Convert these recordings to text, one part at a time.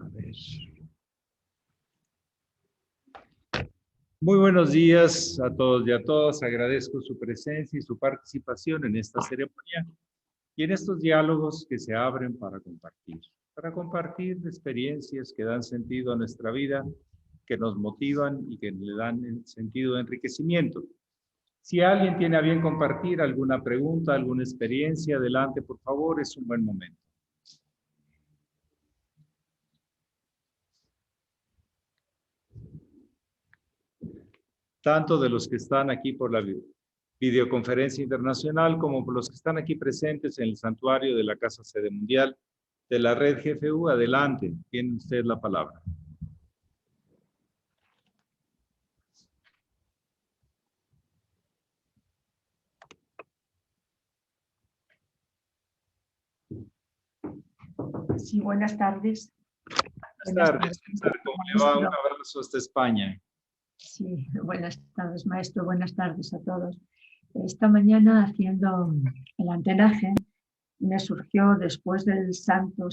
A ver. Muy buenos días a todos y a todas. Agradezco su presencia y su participación en esta ceremonia y en estos diálogos que se abren para compartir experiencias que dan sentido a nuestra vida, que nos motivan y que le dan sentido de enriquecimiento. Si alguien tiene a bien compartir alguna pregunta, alguna experiencia, adelante, por favor, es un buen momento. Tanto de los que están aquí por la videoconferencia internacional como por los que están aquí presentes en el santuario de la Casa Sede Mundial de la Red GFU. Adelante, tiene usted la palabra. Sí, buenas tardes. Buenas tardes, ¿cómo le va? Un abrazo hasta España. Sí, buenas tardes, maestro. Buenas tardes a todos. Esta mañana, haciendo el antenaje, me surgió después del santo,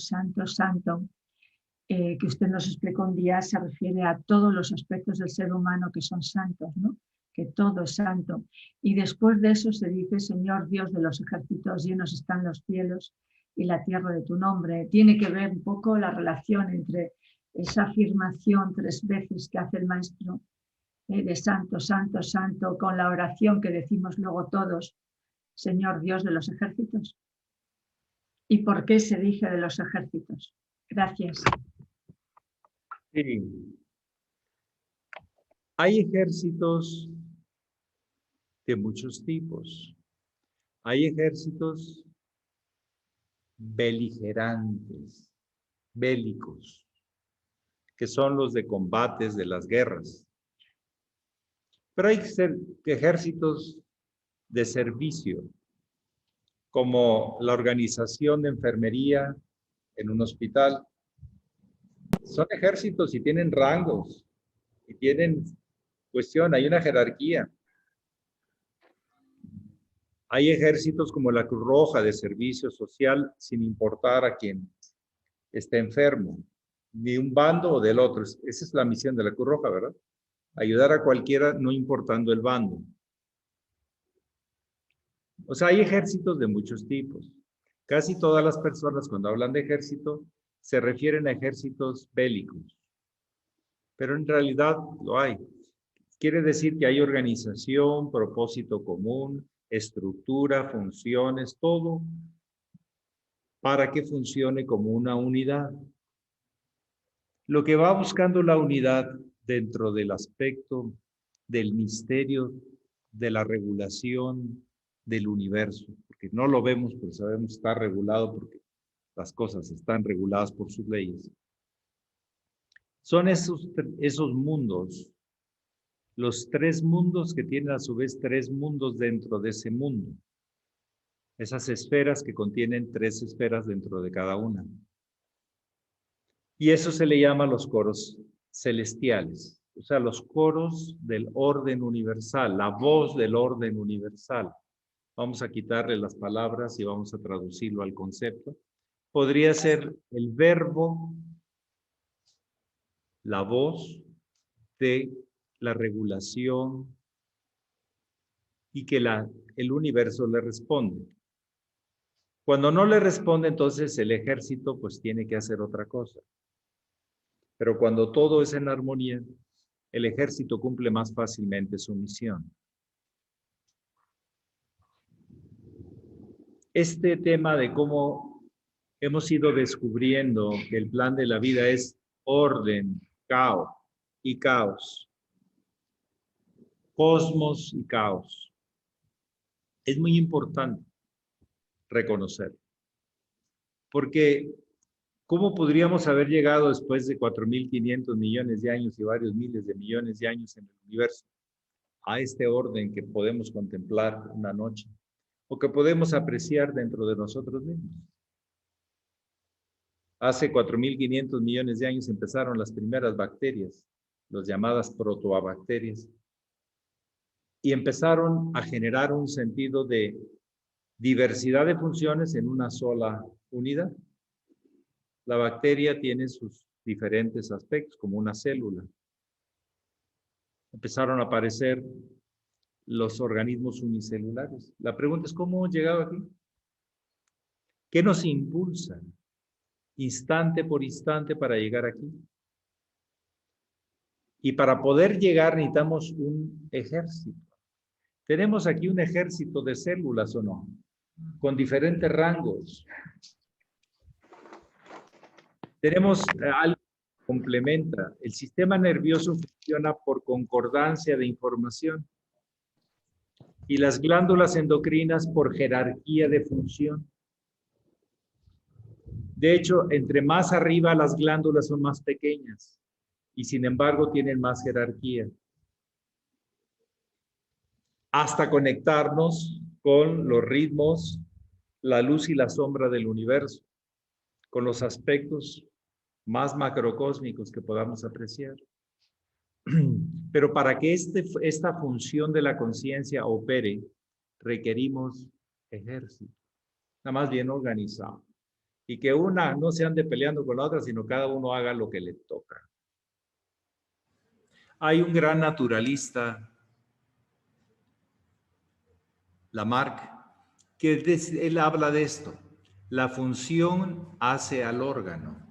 que usted nos explicó un día, se refiere a todos los aspectos del ser humano que son santos, ¿no? Que todo es santo. Y después de eso se dice: Señor Dios de los ejércitos, llenos están los cielos y la tierra de tu nombre. Tiene que ver un poco la relación entre esa afirmación 3 veces que hace el maestro, de santo, santo, santo, con la oración que decimos luego todos: Señor Dios de los ejércitos. ¿Y por qué se dice de los ejércitos? Gracias. Sí. Hay ejércitos de muchos tipos. Hay ejércitos beligerantes, bélicos, que son los de combates de las guerras. Pero hay ejércitos de servicio, como la organización de enfermería en un hospital. Son ejércitos y tienen rangos, y tienen cuestión, hay una jerarquía. Hay ejércitos como la Cruz Roja de servicio social, sin importar a quién esté enfermo, ni un bando o del otro. Esa es la misión de la Cruz Roja, ¿verdad? Ayudar a cualquiera, no importando el bando. O sea, hay ejércitos de muchos tipos. Casi todas las personas, cuando hablan de ejército, se refieren a ejércitos bélicos. Pero en realidad lo hay. Quiere decir que hay organización, propósito común, estructura, funciones, todo para que funcione como una unidad. Lo que va buscando la unidad dentro del aspecto del misterio de la regulación del universo, porque no lo vemos, pero sabemos que está regulado porque las cosas están reguladas por sus leyes. Son esos mundos, los 3 mundos que tienen a su vez 3 mundos dentro de ese mundo. Esas esferas que contienen 3 esferas dentro de cada una. Y eso se le llama los coros celestiales, o sea, los coros del orden universal, la voz del orden universal. Vamos a quitarle las palabras y vamos a traducirlo al concepto. Podría ser el verbo, la voz de la regulación y que el universo le responde. Cuando no le responde, entonces el ejército pues tiene que hacer otra cosa. Pero cuando todo es en armonía, el ejército cumple más fácilmente su misión. Este tema de cómo hemos ido descubriendo que el plan de la vida es orden, caos y caos, cosmos y caos, es muy importante reconocer. Porque ¿cómo podríamos haber llegado después de 4.500 millones de años y varios miles de millones de años en el universo a este orden que podemos contemplar una noche o que podemos apreciar dentro de nosotros mismos? Hace 4.500 millones de años empezaron las primeras bacterias, las llamadas protoabacterias, y empezaron a generar un sentido de diversidad de funciones en una sola unidad. La bacteria tiene sus diferentes aspectos, como una célula. Empezaron a aparecer los organismos unicelulares. La pregunta es, ¿cómo hemos llegado aquí? ¿Qué nos impulsa instante por instante para llegar aquí? Y para poder llegar necesitamos un ejército. Tenemos aquí un ejército de células, ¿o no? Con diferentes rangos. Tenemos algo que complementa. El sistema nervioso funciona por concordancia de información y las glándulas endocrinas por jerarquía de función. De hecho, entre más arriba las glándulas son más pequeñas y sin embargo tienen más jerarquía. Hasta conectarnos con los ritmos, la luz y la sombra del universo, con los aspectos más macrocósmicos que podamos apreciar. Pero para que esta función de la conciencia opere, requerimos ejército, nada más bien organizado. Y que una no se ande peleando con la otra, sino cada uno haga lo que le toca. Hay un gran naturalista, Lamarck, que él habla de esto. La función hace al órgano.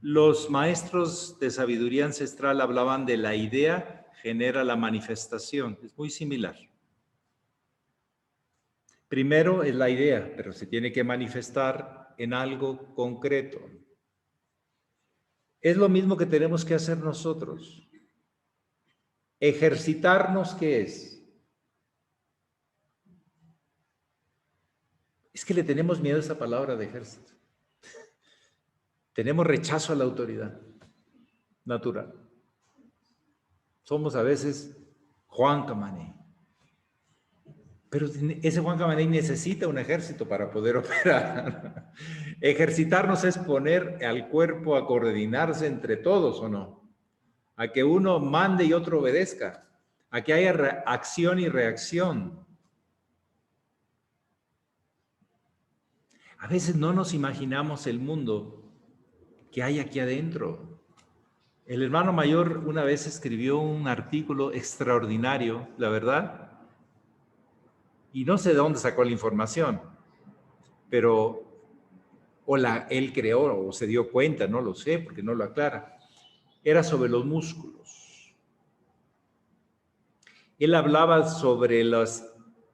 Los maestros de sabiduría ancestral hablaban de la idea genera la manifestación. Es muy similar. Primero es la idea, pero se tiene que manifestar en algo concreto. Es lo mismo que tenemos que hacer nosotros. Ejercitarnos, ¿qué es? Es que le tenemos miedo a esa palabra de ejército. Tenemos rechazo a la autoridad natural. Somos a veces Juan Camané. Pero ese Juan Camané necesita un ejército para poder operar. Ejercitarnos es poner al cuerpo a coordinarse entre todos, ¿o no? A que uno mande y otro obedezca. A que haya acción y reacción. A veces no nos imaginamos el mundo que hay aquí adentro. El hermano mayor una vez escribió un artículo extraordinario, la verdad, y no sé de dónde sacó la información, pero él creó o se dio cuenta, no lo sé porque no lo aclara. Era sobre los músculos. Él hablaba sobre los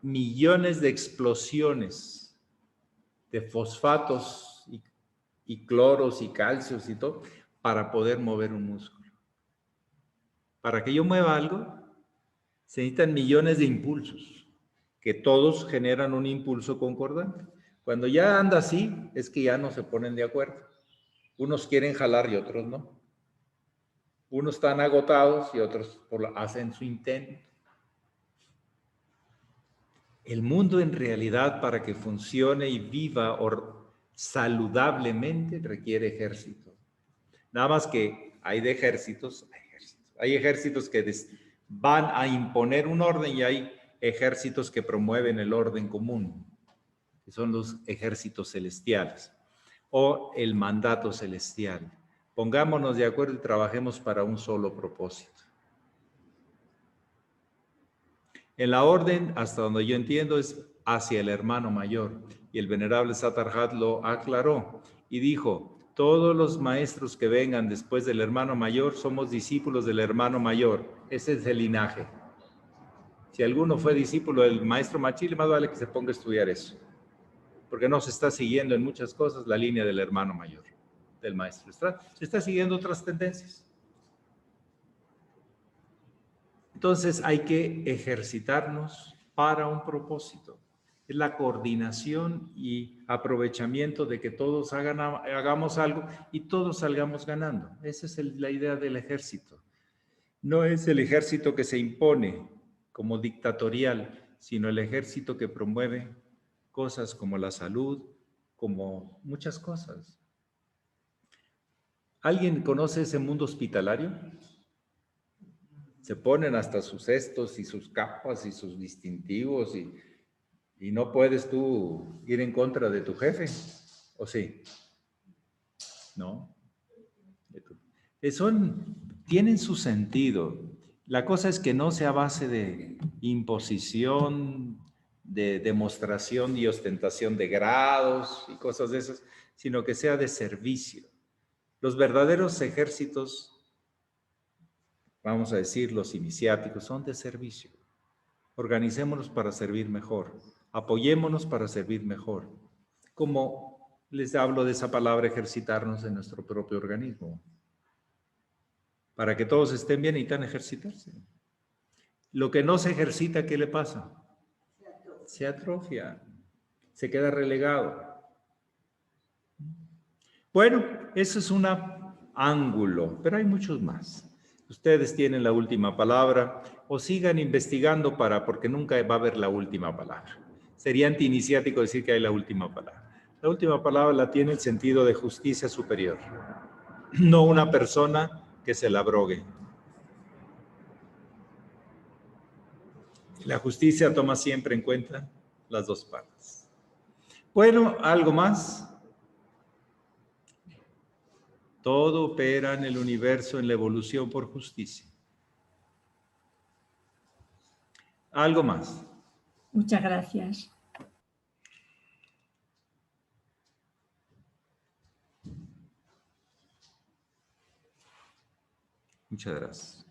millones de explosiones de fosfatos y cloros y calcios y todo para poder mover un músculo. Para que yo mueva algo, se necesitan millones de impulsos, que todos generan un impulso concordante. Cuando ya anda así, es que ya no se ponen de acuerdo. Unos quieren jalar y otros no. Unos están agotados y otros hacen su intento. El mundo en realidad, para que funcione y viva saludablemente, requiere ejército. Nada más que hay de ejércitos, hay ejércitos que van a imponer un orden y hay ejércitos que promueven el orden común, que son los ejércitos celestiales o el mandato celestial. Pongámonos de acuerdo y trabajemos para un solo propósito. En la orden, hasta donde yo entiendo, es hacia el hermano mayor. Y el venerable Satarhat lo aclaró y dijo, todos los maestros que vengan después del hermano mayor somos discípulos del hermano mayor. Ese es el linaje. Si alguno fue discípulo del maestro Machile, más vale que se ponga a estudiar eso. Porque no se está siguiendo en muchas cosas la línea del hermano mayor, del maestro. Se está siguiendo otras tendencias. Entonces hay que ejercitarnos para un propósito. Es la coordinación y aprovechamiento de que todos hagamos algo y todos salgamos ganando. Esa es la idea del ejército. No es el ejército que se impone como dictatorial, sino el ejército que promueve cosas como la salud, como muchas cosas. ¿Alguien conoce ese mundo hospitalario? Se ponen hasta sus cestos y sus capas y sus distintivos y no puedes tú ir en contra de tu jefe, ¿o sí? ¿No? Tienen su sentido. La cosa es que no sea a base de imposición, de demostración y ostentación de grados y cosas de esas, sino que sea de servicio. Los verdaderos ejércitos, vamos a decir, los iniciáticos, son de servicio. Organicémonos para servir mejor. Apoyémonos para servir mejor. Como les hablo de esa palabra, ejercitarnos en nuestro propio organismo. Para que todos estén bien necesitan ejercitarse. Lo que no se ejercita, ¿qué le pasa? Se atrofia, se queda relegado. Bueno, eso es un ángulo, pero hay muchos más. Ustedes tienen la última palabra o sigan investigando porque nunca va a haber la última palabra. Sería antiiniciático decir que hay la última palabra. La última palabra la tiene el sentido de justicia superior, no una persona que se la abrogue. La justicia toma siempre en cuenta las dos partes. Bueno, ¿algo más? Todo opera en el universo en la evolución por justicia. ¿Algo más? Muchas gracias. Muchas gracias.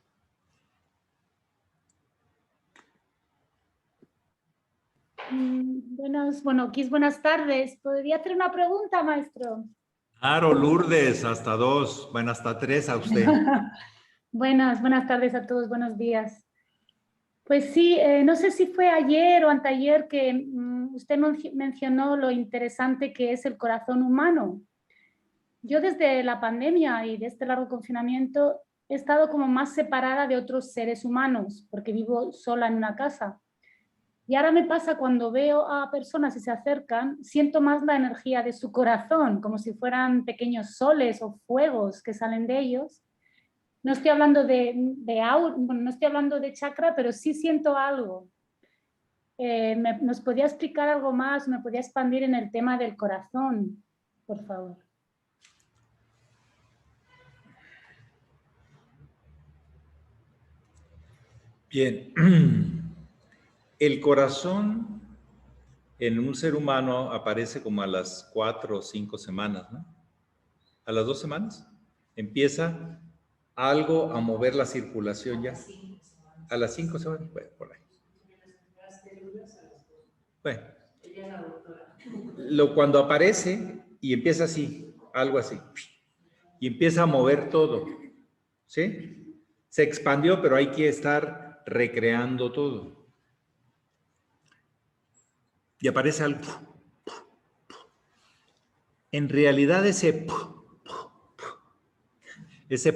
Buenas tardes. ¿Podría hacer una pregunta, maestro? Claro, Lourdes, hasta 2, bueno, hasta 3 a usted. Buenas tardes a todos, buenos días. Pues sí, no sé si fue ayer o anteayer que usted mencionó lo interesante que es el corazón humano. Yo desde la pandemia y de este largo confinamiento he estado como más separada de otros seres humanos porque vivo sola en una casa. Y ahora me pasa cuando veo a personas y se acercan, siento más la energía de su corazón, como si fueran pequeños soles o fuegos que salen de ellos. No estoy hablando no estoy hablando de chakra, pero sí siento algo. ¿Nos podría explicar algo más? ¿Me podría expandir en el tema del corazón, por favor? Bien. El corazón en un ser humano aparece como a las 4 o 5 semanas, ¿no? A las 2 semanas empieza algo a mover la circulación ya. A las 5 semanas, bueno, por ahí. Bueno, cuando aparece y empieza así, algo así, y empieza a mover todo, ¿sí? Se expandió, pero hay que estar recreando todo. Y aparece algo. En realidad ese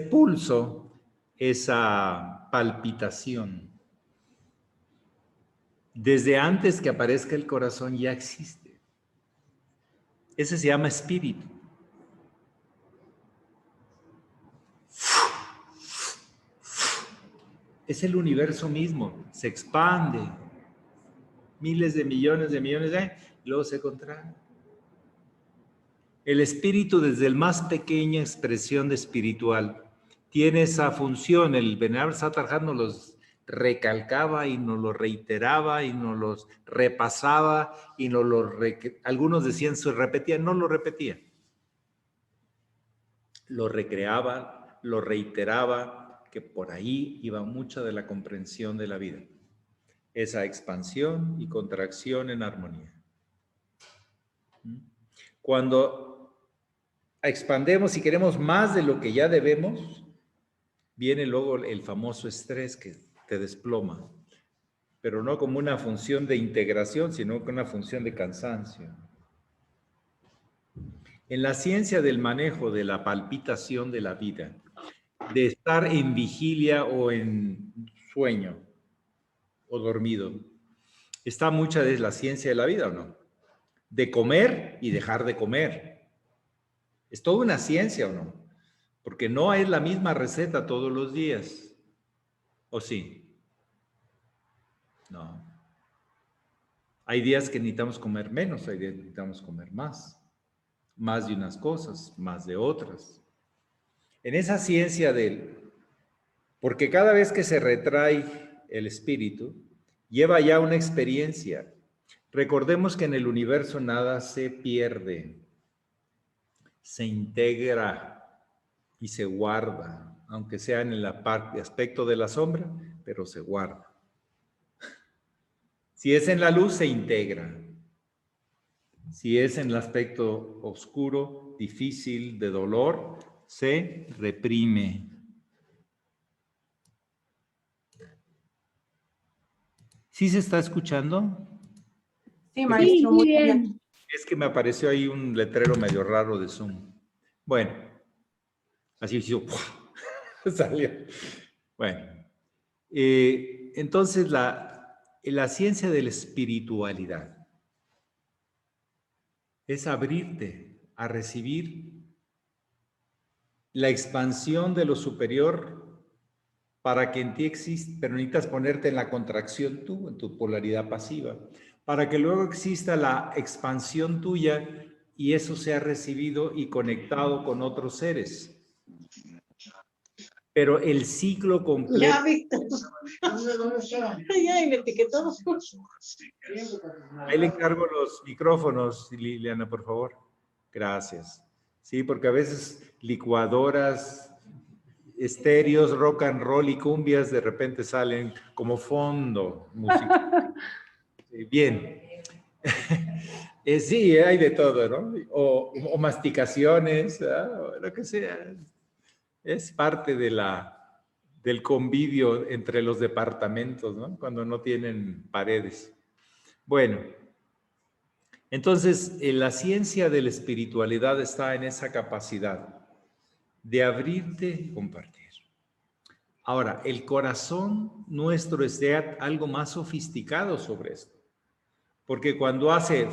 pulso, esa palpitación, desde antes que aparezca el corazón ya existe. Ese se llama espíritu. Es el universo mismo, se expande. Miles de millones de años, y luego se contrae. El espíritu, desde el más pequeña expresión de espiritual, tiene esa función. El venerable Satarhat nos los recalcaba y nos lo reiteraba y nos los repasaba y algunos decían se repetía, no lo repetía. Lo recreaba, lo reiteraba, que por ahí iba mucha de la comprensión de la vida. Esa expansión y contracción en armonía. Cuando expandemos y queremos más de lo que ya debemos, viene luego el famoso estrés que te desploma, pero no como una función de integración, sino como una función de cansancio. En la ciencia del manejo de la palpitación de la vida, de estar en vigilia o en sueño o dormido, está mucha de la ciencia de la vida, ¿o no? De comer y dejar de comer. Es toda una ciencia, ¿o no? Porque no es la misma receta todos los días. ¿O sí? No. Hay días que necesitamos comer menos, hay días que necesitamos comer más. Más de unas cosas, más de otras. En esa ciencia porque cada vez que se retrae el espíritu, lleva ya una experiencia. Recordemos que en el universo nada se pierde, se integra y se guarda, aunque sea en el aspecto de la sombra, pero se guarda. Si es en la luz, se integra. Si es en el aspecto oscuro, difícil, de dolor, se reprime. ¿Sí se está escuchando? Sí, maestro, muy bien. Es que me apareció ahí un letrero medio raro de Zoom. Bueno, así salió. Bueno, entonces la ciencia de la espiritualidad es abrirte a recibir la expansión de lo superior para que en ti exista, pero necesitas ponerte en la contracción tú, en tu polaridad pasiva, para que luego exista la expansión tuya y eso sea recibido y conectado con otros seres. Pero el ciclo completo... Ya, Víctor. Ya, y me etiquetó. Ahí le encargo los micrófonos, Liliana, por favor. Gracias. Sí, porque a veces licuadoras, estéreos, rock and roll y cumbias de repente salen como fondo musical. Bien. Sí, hay de todo, ¿no? O masticaciones, o lo que sea. Es parte del convivio entre los departamentos, ¿no? Cuando no tienen paredes. Bueno, entonces la ciencia de la espiritualidad está en esa capacidad de abrirte y compartir. Ahora, el corazón nuestro es de algo más sofisticado sobre esto, porque cuando hace,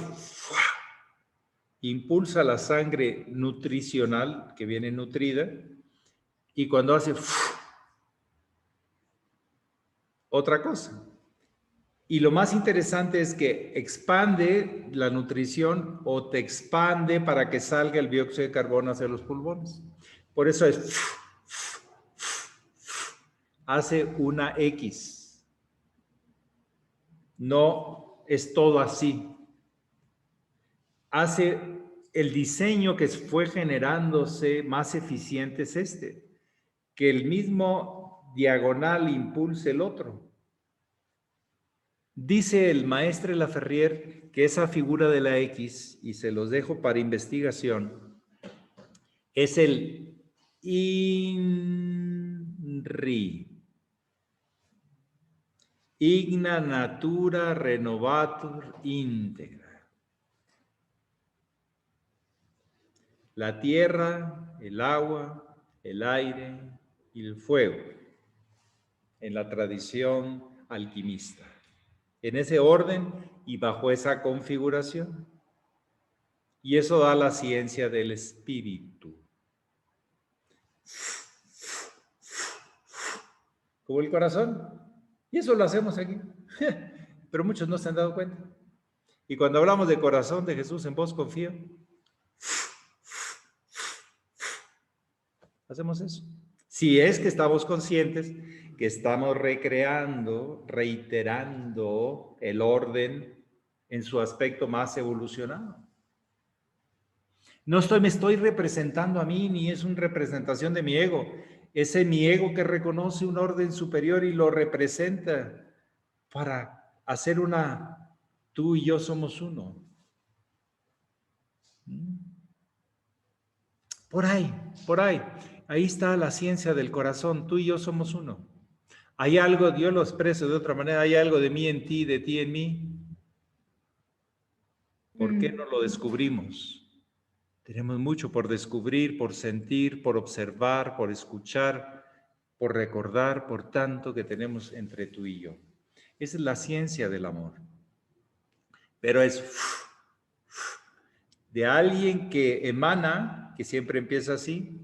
impulsa la sangre nutricional que viene nutrida, y cuando hace otra cosa. Y lo más interesante es que expande la nutrición o te expande para que salga el dióxido de carbono hacia los pulmones. Por eso es hace una X. No es todo así. Hace el diseño que fue generándose más eficiente es que el mismo diagonal impulse el otro. Dice el maestre Laferrier que esa figura de la X, y se los dejo para investigación, es el INRI. Igna Natura Renovatur Integra. La tierra, el agua, el aire y el fuego, en la tradición alquimista. En ese orden y bajo esa configuración. Y eso da la ciencia del espíritu. Como el corazón. Y eso lo hacemos aquí. Pero muchos no se han dado cuenta. Y cuando hablamos de corazón de Jesús, en vos confío. Hacemos eso. Si es que estamos conscientes que estamos recreando, reiterando el orden en su aspecto más evolucionado. No me estoy representando a mí, ni es una representación de mi ego. Ese mi ego que reconoce un orden superior y lo representa para hacer tú y yo somos uno. Por ahí. Ahí está la ciencia del corazón. Tú y yo somos uno. Hay algo, yo lo expreso de otra manera, hay algo de mí en ti, de ti en mí. ¿Por qué no lo descubrimos? Tenemos mucho por descubrir, por sentir, por observar, por escuchar, por recordar, por tanto que tenemos entre tú y yo. Esa es la ciencia del amor. Pero es de alguien que emana, que siempre empieza así,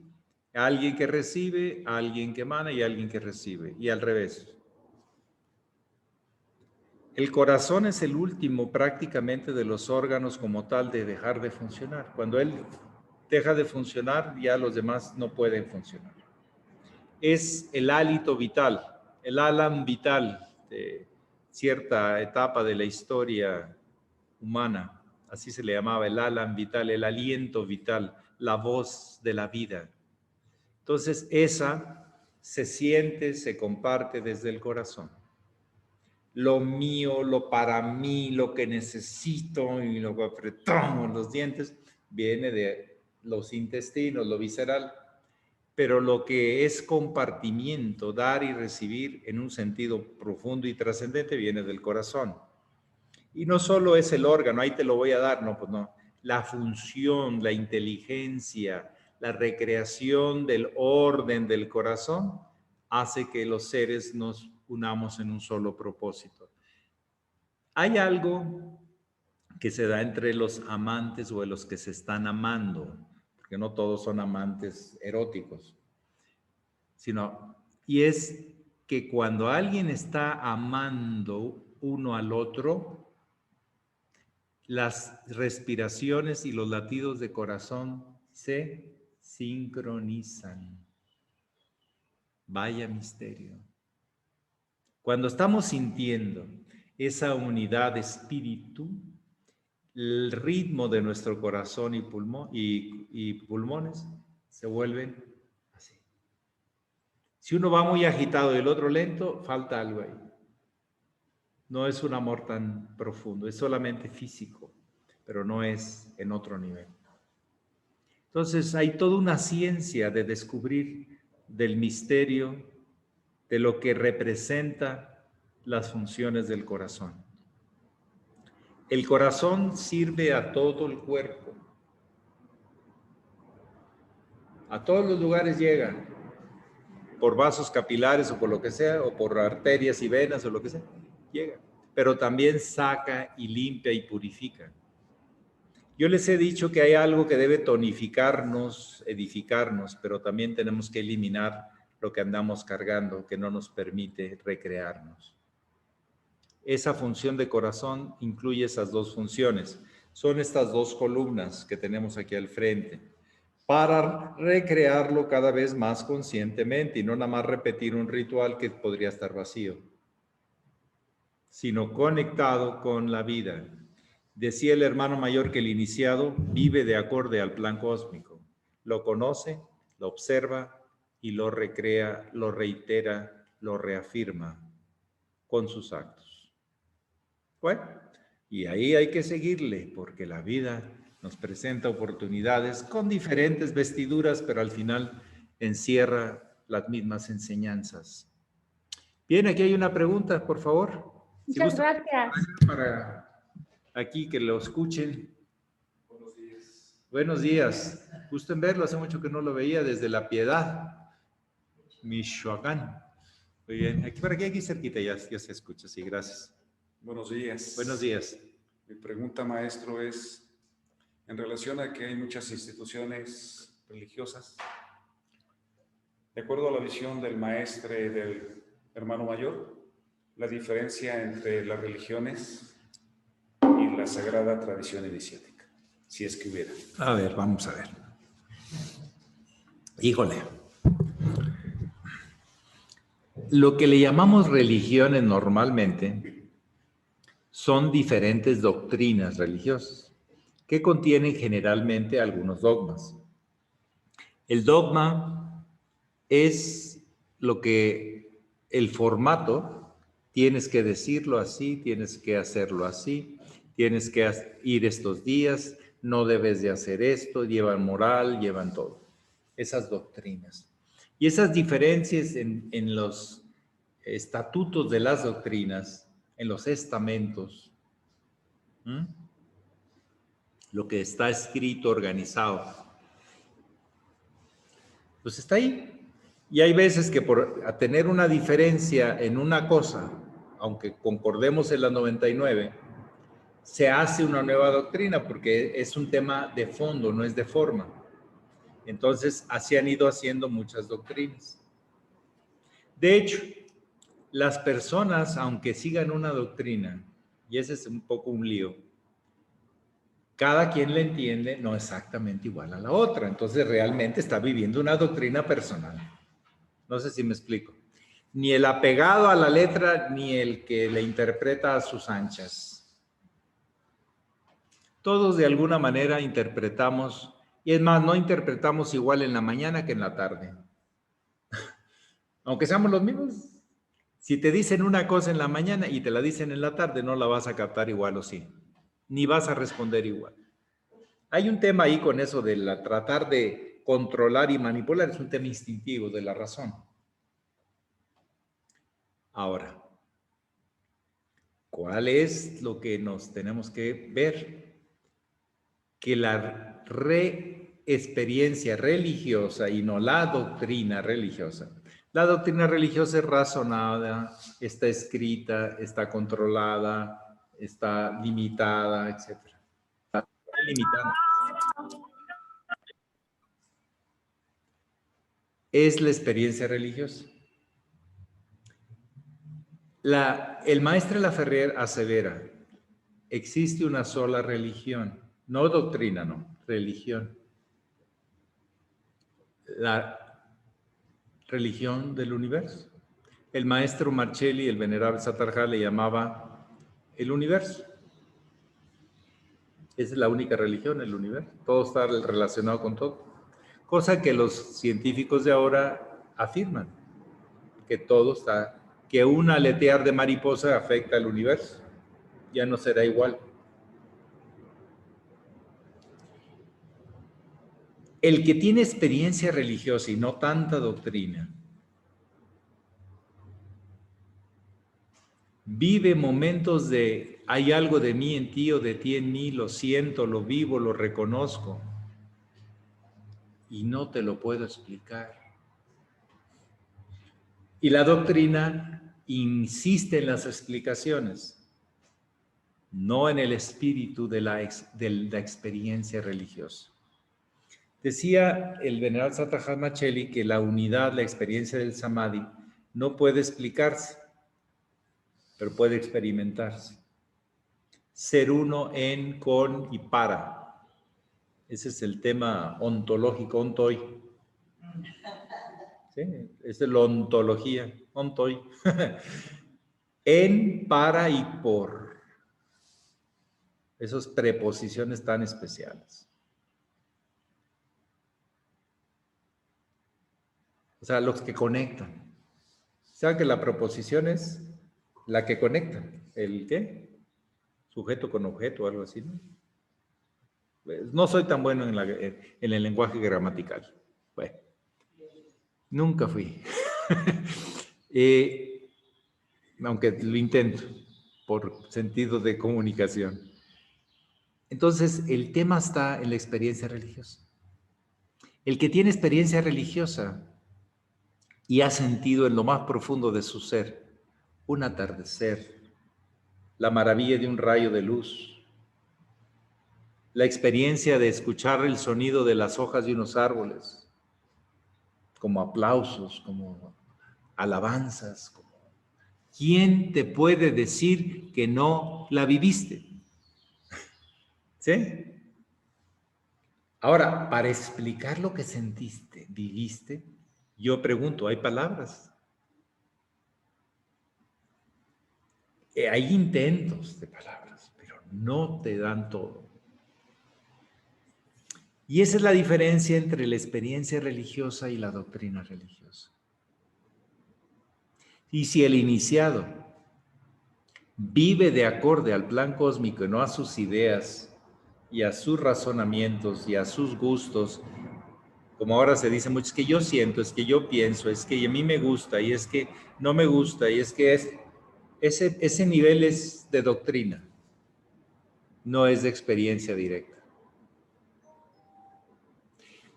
a alguien que recibe, a alguien que emana y a alguien que recibe, y al revés. El corazón es el último prácticamente de los órganos como tal de dejar de funcionar. Cuando él deja de funcionar, ya los demás no pueden funcionar. es el hálito vital, el halam vital de cierta etapa de la historia humana. Así se le llamaba, el halam vital, el aliento vital, la voz de la vida. Entonces, esa se siente, se comparte desde el corazón. Lo mío, lo para mí, lo que necesito y lo que apretamos los dientes, viene de los intestinos, lo visceral. Pero lo que es compartimiento, dar y recibir en un sentido profundo y trascendente, viene del corazón. Y no solo es el órgano, ahí te lo voy a dar, no, pues no. La función, la inteligencia, la recreación del orden del corazón hace que los seres nos unamos en un solo propósito. Hay algo que se da entre los amantes o de los que se están amando, porque no todos son amantes eróticos, y es que cuando alguien está amando uno al otro, las respiraciones y los latidos de corazón se sincronizan. Vaya misterio. Cuando estamos sintiendo esa unidad de espíritu, el ritmo de nuestro corazón y pulmones se vuelven así. Si uno va muy agitado y el otro lento, falta algo ahí. No es un amor tan profundo, es solamente físico, pero no es en otro nivel. Entonces hay toda una ciencia de descubrir del misterio de lo que representa las funciones del corazón. El corazón sirve a todo el cuerpo. A todos los lugares llega, por vasos capilares o por lo que sea, o por arterias y venas o lo que sea, llega. Pero también saca y limpia y purifica. Yo les he dicho que hay algo que debe tonificarnos, edificarnos, pero también tenemos que eliminar lo que andamos cargando, que no nos permite recrearnos. Esa función de corazón incluye esas dos funciones. Son estas dos columnas que tenemos aquí al frente, para recrearlo cada vez más conscientemente y no nada más repetir un ritual que podría estar vacío, sino conectado con la vida. Decía el hermano mayor que el iniciado vive de acorde al plan cósmico. Lo conoce, lo observa y lo recrea, lo reitera, lo reafirma con sus actos. Bueno, y ahí hay que seguirle porque la vida nos presenta oportunidades con diferentes vestiduras, pero al final encierra las mismas enseñanzas. Bien, aquí hay una pregunta, por favor. Muchas gracias. Para aquí que lo escuchen. Buenos días. Buenos días. Gusto en verlo, hace mucho que no lo veía desde La Piedad, Michoacán. Muy bien, aquí por aquí cerquita ya se escucha, sí, gracias. Buenos días. Buenos días. Mi pregunta, maestro, es en relación a que hay muchas instituciones religiosas. De acuerdo a la visión del maestro y del hermano mayor, la diferencia entre las religiones y la sagrada tradición iniciática, si es que hubiera. A ver, vamos a ver. Híjole. Lo que le llamamos religiones normalmente son diferentes doctrinas religiosas que contienen generalmente algunos dogmas. El dogma es lo que el formato, tienes que decirlo así, tienes que hacerlo así, tienes que ir estos días, no debes de hacer esto, llevan moral, llevan todo. Esas doctrinas. Y esas diferencias en los estatutos de las doctrinas, en los estamentos, lo que está escrito, organizado, pues está ahí. Y hay veces que por tener una diferencia en una cosa, aunque concordemos en la 99, se hace una nueva doctrina porque es un tema de fondo, no es de forma. Entonces, así han ido haciendo muchas doctrinas. De hecho, las personas, aunque sigan una doctrina, y ese es un poco un lío, cada quien le entiende no exactamente igual a la otra. Entonces, realmente está viviendo una doctrina personal. No sé si me explico. Ni el apegado a la letra, ni el que le interpreta a sus anchas. Todos de alguna manera interpretamos, y es más, no interpretamos igual en la mañana que en la tarde. Aunque seamos los mismos. Si te dicen una cosa en la mañana y te la dicen en la tarde, no la vas a captar igual o sí. Ni vas a responder igual. Hay un tema ahí con eso de tratar de controlar y manipular, es un tema instintivo de la razón. Ahora, ¿cuál es lo que nos tenemos que ver? Que la experiencia religiosa y no la doctrina religiosa. La doctrina religiosa es razonada, está escrita, está controlada, está limitada, etc. Está limitada. Es la experiencia religiosa. El maestre Laferrier asevera, existe una sola religión, no doctrina, no, religión. La religión del universo. El maestro Marcelli, el venerable Satarjá, le llamaba el universo. Esa es la única religión, el universo. Todo está relacionado con todo. Cosa que los científicos de ahora afirman, que todo está, que un aletear de mariposa afecta al universo. Ya no será igual. El que tiene experiencia religiosa y no tanta doctrina, vive momentos de hay algo de mí en ti o de ti en mí, lo siento, lo vivo, lo reconozco y no te lo puedo explicar. Y la doctrina insiste en las explicaciones, no en el espíritu de la experiencia religiosa. Decía el venerable Satarjá Marcelli que la unidad, la experiencia del Samadhi, no puede explicarse, pero puede experimentarse. Ser uno en, con y para. Ese es el tema ontológico, ontoi. ¿Sí? Esa es la ontología, ontoi. En, para y por. Esas preposiciones tan especiales. O sea, los que conectan. ¿Saben que la preposición es la que conecta? ¿El qué? Sujeto con objeto o algo así, ¿no? Pues, no soy tan bueno en el lenguaje gramatical. Bueno, nunca fui. Aunque lo intento por sentido de comunicación. Entonces, el tema está en la experiencia religiosa. El que tiene experiencia religiosa y ha sentido en lo más profundo de su ser un atardecer, la maravilla de un rayo de luz, la experiencia de escuchar el sonido de las hojas de unos árboles, como aplausos, como alabanzas. ¿Quién te puede decir que no la viviste? ¿Sí? Ahora, para explicar lo que sentiste, viviste, yo pregunto, ¿hay palabras? Hay intentos de palabras, pero no te dan todo. Y esa es la diferencia entre la experiencia religiosa y la doctrina religiosa. Y si el iniciado vive de acorde al plan cósmico y no a sus ideas y a sus razonamientos y a sus gustos, como ahora se dice mucho, es que yo siento, es que yo pienso, es que a mí me gusta y es que no me gusta y es que ese nivel es de doctrina, no es de experiencia directa.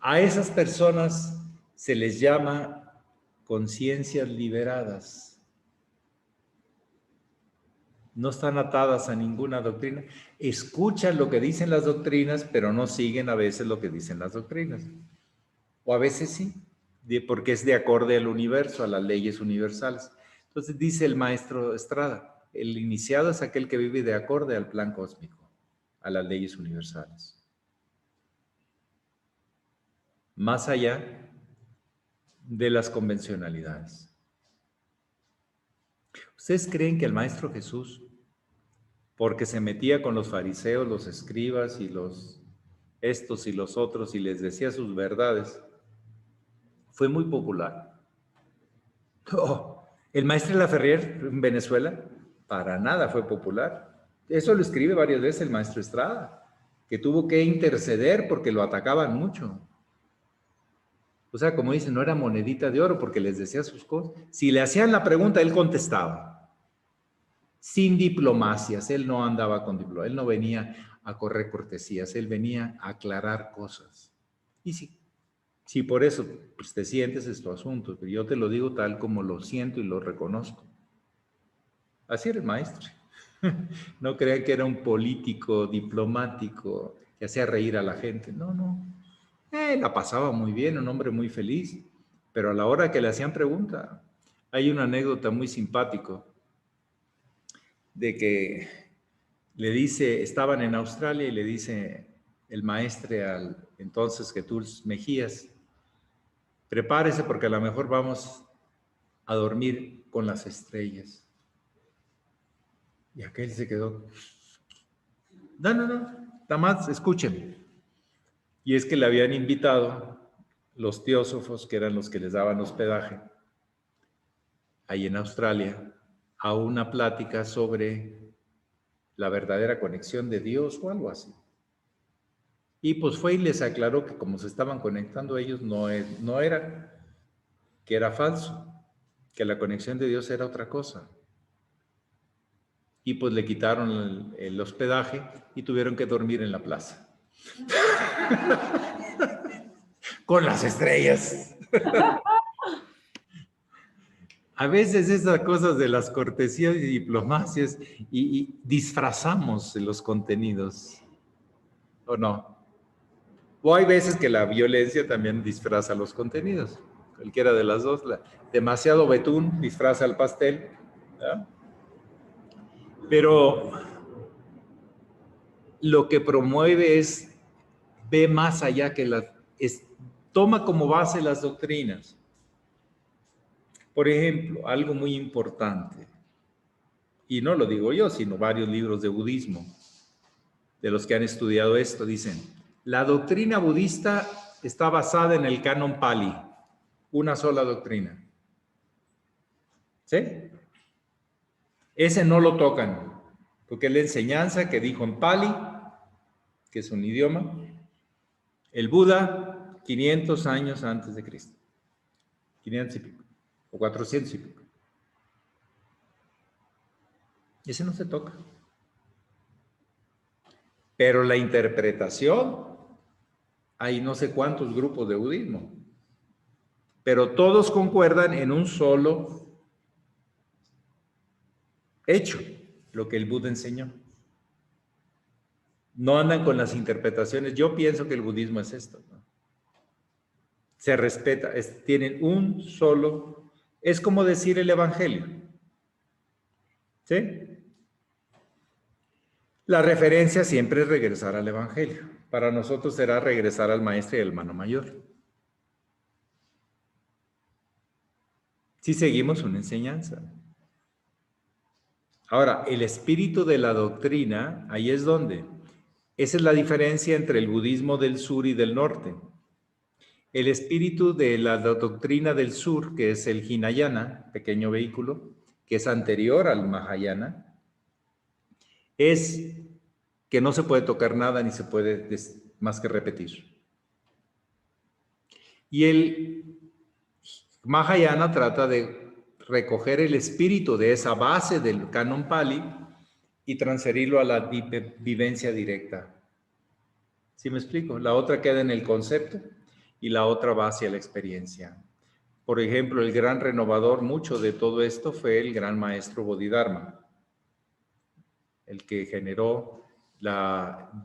A esas personas se les llama conciencias liberadas. No están atadas a ninguna doctrina. Escuchan lo que dicen las doctrinas, pero no siguen a veces lo que dicen las doctrinas. O a veces sí, porque es de acorde al universo, a las leyes universales. Entonces dice el maestro Estrada, el iniciado es aquel que vive de acorde al plan cósmico, a las leyes universales. Más allá, de las convencionalidades. ¿Ustedes creen que el Maestro Jesús, porque se metía con los fariseos, los escribas y los estos y los otros y les decía sus verdades, fue muy popular? No. El Maestre Laferrier en Venezuela, para nada fue popular. Eso lo escribe varias veces el Maestro Estrada, que tuvo que interceder porque lo atacaban mucho. O sea, como dicen, no era monedita de oro porque les decía sus cosas. Si le hacían la pregunta, él contestaba. Sin diplomacias, él no andaba con diplomacias, él no venía a correr cortesías, él venía a aclarar cosas. Y si por eso pues, te sientes es tu asunto, pero yo te lo digo tal como lo siento y lo reconozco. Así era el Maestro. No crean que era un político diplomático que hacía reír a la gente. No, no. La pasaba muy bien, un hombre muy feliz, pero a la hora que le hacían pregunta, hay una anécdota muy simpático de que le dice, estaban en Australia y le dice el maestre al entonces Jesús Mejías, prepárese porque a lo mejor vamos a dormir con las estrellas. Y aquel se quedó, no, nada más, escúchenme. Y es que le habían invitado los teósofos, que eran los que les daban hospedaje, ahí en Australia, a una plática sobre la verdadera conexión de Dios o algo así. Y pues fue y les aclaró que como se estaban conectando ellos, no era, que era falso, que la conexión de Dios era otra cosa. Y pues le quitaron el hospedaje y tuvieron que dormir en la plaza. Con las estrellas. A veces esas cosas de las cortesías y diplomacias y disfrazamos los contenidos, ¿o no? O hay veces que la violencia también disfraza los contenidos, cualquiera de las dos. Demasiado betún disfraza el pastel, ¿verdad? Pero lo que promueve es, ve más allá que toma como base las doctrinas. Por ejemplo, algo muy importante, y no lo digo yo, sino varios libros de budismo, de los que han estudiado esto, dicen, la doctrina budista está basada en el canon Pali, una sola doctrina. ¿Sí? Ese no lo tocan, porque es la enseñanza que dijo en Pali, que es un idioma, el Buda 500 años antes de Cristo. 500 y pico, o 400 y pico. Ese no se toca. Pero la interpretación, hay no sé cuántos grupos de budismo, pero todos concuerdan en un solo hecho, lo que el Buda enseñó. No andan con las interpretaciones. Yo pienso que el budismo es esto, ¿no? Se respeta, tienen un solo, es como decir el evangelio. ¿Sí? La referencia siempre es regresar al evangelio. Para nosotros será regresar al maestro y al hermano mayor. Si seguimos una enseñanza. Ahora, el espíritu de la doctrina, ahí es donde. Esa es la diferencia entre el budismo del sur y del norte. El espíritu de la doctrina del sur, que es el Hinayana, pequeño vehículo, que es anterior al Mahayana, es que no se puede tocar nada ni se puede más que repetir. Y el Mahayana trata de recoger el espíritu de esa base del canon Pali y transferirlo a la vivencia directa. ¿Sí me explico? La otra queda en el concepto y la otra va hacia la experiencia. Por ejemplo, el gran renovador, mucho de todo esto fue el gran maestro Bodhidharma, el que generó el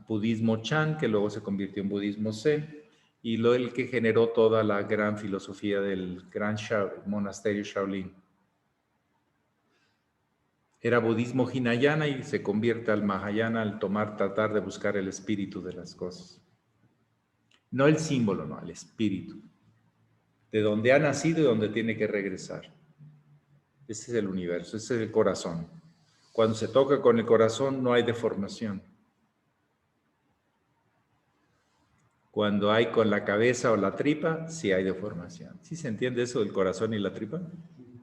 budismo Chan, que luego se convirtió en budismo Zen, y el que generó toda la gran filosofía del gran monasterio Shaolin. Era budismo Hinayana y se convierte al Mahayana al tratar de buscar el espíritu de las cosas. No el símbolo, no, el espíritu. de donde ha nacido y donde tiene que regresar. Ese es el universo, ese es el corazón. Cuando se toca con el corazón no hay deformación. Cuando hay con la cabeza o la tripa, sí hay deformación. ¿Sí se entiende eso del corazón y la tripa?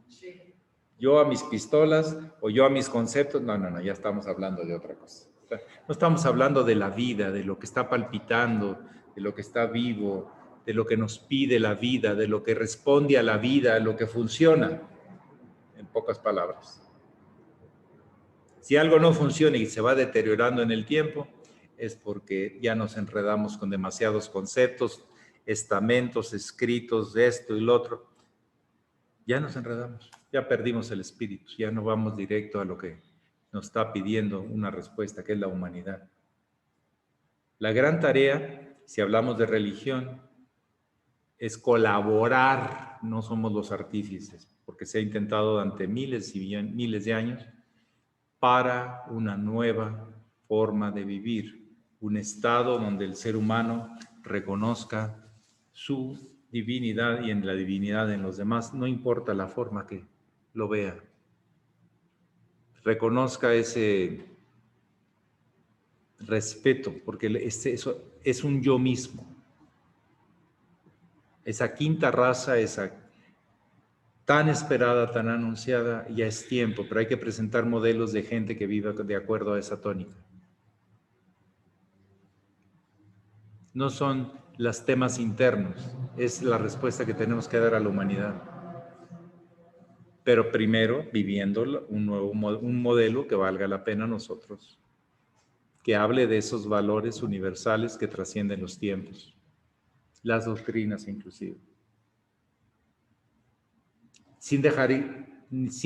Sí. Yo a mis pistolas o yo a mis conceptos, no, ya estamos hablando de otra cosa. No estamos hablando de la vida, de lo que está palpitando, de lo que está vivo, de lo que nos pide la vida, de lo que responde a la vida, de lo que funciona, en pocas palabras. Si algo no funciona y se va deteriorando en el tiempo, es porque ya nos enredamos con demasiados conceptos, estamentos, escritos de esto y lo otro. Ya nos enredamos, ya perdimos el espíritu, ya no vamos directo a lo que nos está pidiendo una respuesta, que es la humanidad. La gran tarea, si hablamos de religión, es colaborar, no somos los artífices, porque se ha intentado durante miles y miles de años para una nueva forma de vivir, un estado donde el ser humano reconozca su divinidad y en la divinidad en los demás, no importa la forma que lo vea. Reconozca ese respeto, porque eso es un yo mismo. Esa quinta raza, esa tan esperada, tan anunciada, ya es tiempo, pero hay que presentar modelos de gente que viva de acuerdo a esa tónica. No son los temas internos, es la respuesta que tenemos que dar a la humanidad. Pero primero, viviendo un modelo que valga la pena a nosotros, que hable de esos valores universales que trascienden los tiempos, las doctrinas inclusive. Sin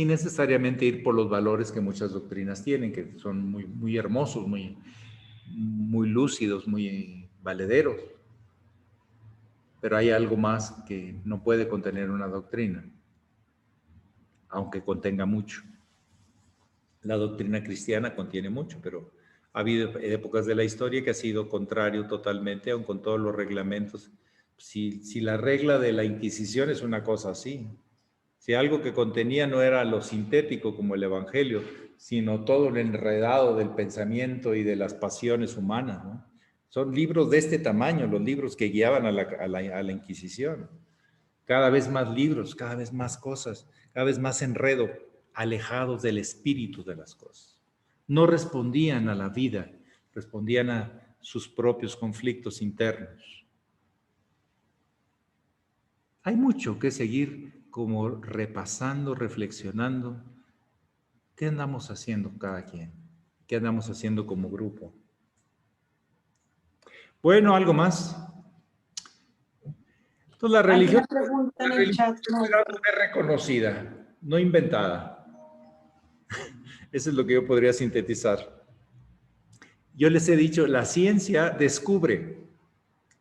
necesariamente ir por los valores que muchas doctrinas tienen, que son muy hermosos, muy lúcidos, muy valederos. Pero hay algo más que no puede contener una doctrina, aunque contenga mucho. La doctrina cristiana contiene mucho, pero ha habido épocas de la historia que ha sido contrario totalmente, aun con todos los reglamentos. Si la regla de la Inquisición es una cosa así, si algo que contenía no era lo sintético como el Evangelio, sino todo el enredado del pensamiento y de las pasiones humanas, ¿no? Son libros de este tamaño, los libros que guiaban a la Inquisición. Cada vez más libros, cada vez más cosas, cada vez más enredo, alejados del espíritu de las cosas. No respondían a la vida, respondían a sus propios conflictos internos. Hay mucho que seguir como repasando, reflexionando. ¿Qué andamos haciendo cada quien? ¿Qué andamos haciendo como grupo? Bueno, ¿algo más? Entonces, la religión es reconocida, no inventada. Eso es lo que yo podría sintetizar. Yo les he dicho, la ciencia descubre,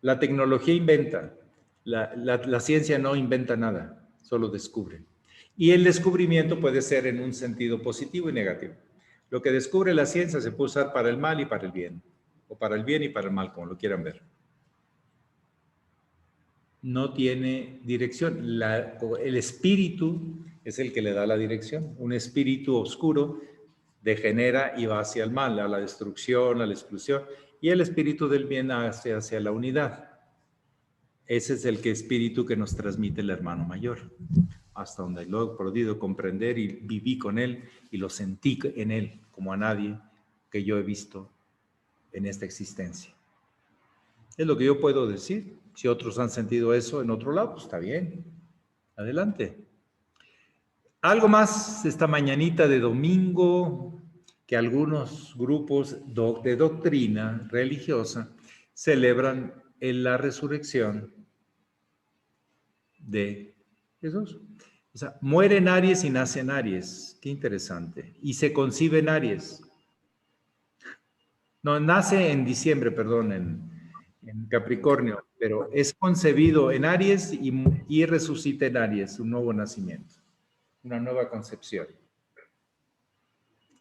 la tecnología inventa, la ciencia no inventa nada, solo descubre. Y el descubrimiento puede ser en un sentido positivo y negativo. Lo que descubre la ciencia se puede usar para el mal y para el bien, o para el bien y para el mal, como lo quieran ver. No tiene dirección. El espíritu es el que le da la dirección. Un espíritu oscuro degenera y va hacia el mal, a la destrucción, a la exclusión, y el espíritu del bien hacia la unidad. Ese es el espíritu que nos transmite el hermano mayor, hasta donde lo he podido comprender y viví con él y lo sentí en él como a nadie que yo he visto en esta existencia. Es lo que yo puedo decir. Si otros han sentido eso en otro lado, pues está bien. Adelante. Algo más esta mañanita de domingo, que algunos grupos de doctrina religiosa celebran en la resurrección de Jesús. O sea, muere en Aries y nace en Aries. Qué interesante. Y se concibe en Aries. No, nace en diciembre, perdón, en Capricornio, pero es concebido en Aries y resucita en Aries, un nuevo nacimiento, una nueva concepción.